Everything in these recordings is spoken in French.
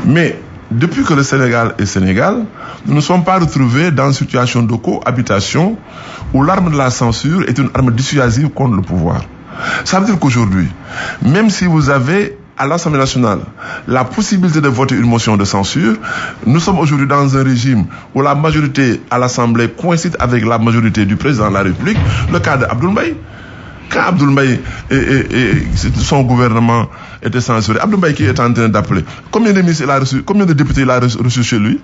Mais depuis que le Sénégal est Sénégal, nous ne sommes pas retrouvés dans une situation de cohabitation où l'arme de la censure est une arme dissuasive contre le pouvoir. Ça veut dire qu'aujourd'hui, même si vous avez à l'Assemblée nationale la possibilité de voter une motion de censure, nous sommes aujourd'hui dans un régime où la majorité à l'Assemblée coïncide avec la majorité du président de la République, le cas d'Abdoul Mbaye. Quand Abdoul Mbaye et son gouvernement était censuré, Abdoul Mbaye qui est en train d'appeler, combien de ministres il a reçu, combien de députés il a reçu chez lui?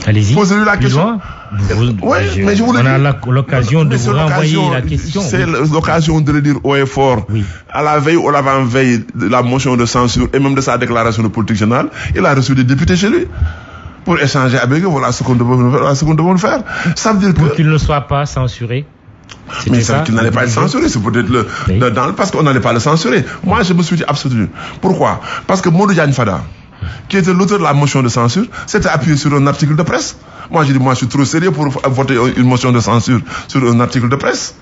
Allez-y. Posez-lui la question. Mais je voulais... On a l'occasion de vous renvoyer la question. C'est l'occasion de le dire haut et fort. Oui. À la veille ou l'avant-veille de la motion de censure et même de sa déclaration de politique générale, il a reçu des députés chez lui pour échanger avec eux. Voilà ce qu'on devons faire. Ça veut dire pour qu'il ne soit pas censuré. Mais c'est qu'il n'allait pas être censuré, c'est peut-être parce qu'on n'allait pas le censurer. Moi, je me suis dit abstenu. Pourquoi? Parce que Modou Diagne Fada, qui était l'auteur de la motion de censure, s'était appuyé sur un article de presse. Moi, j'ai dit, je suis trop sérieux pour voter une motion de censure sur un article de presse.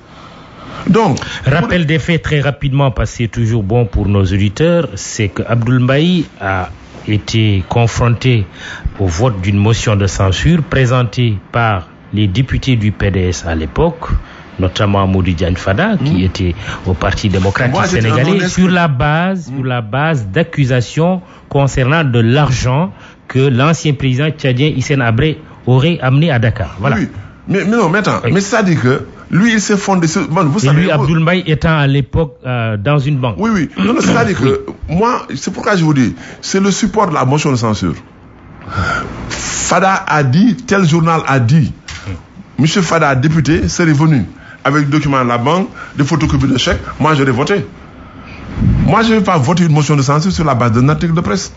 Donc, rappel des faits très rapidement, parce que c'est toujours bon pour nos auditeurs, c'est que Abdoul Mbaye a été confronté au vote d'une motion de censure présentée par les députés du PDS à l'époque, notamment Modou Diagne Fada, qui était au Parti démocratique sénégalais, sur la base d'accusations concernant de l'argent que l'ancien président tchadien Hissène Habré aurait amené à Dakar. Voilà. Oui, mais non, mais attends, mais ça dit que lui, il s'est fondé sur... Bon, vous savez, lui, Abdoul Mbaye étant à l'époque dans une banque. Oui. Non, c'est-à-dire que moi, c'est pourquoi je vous dis, c'est le support de la motion de censure. Fada a dit, tel journal a dit, Monsieur Fada, député, serait venu avec document de la banque, des photocopies de chèques, moi j'aurais voté. Moi je ne vais pas voter une motion de censure sur la base d'un article de presse.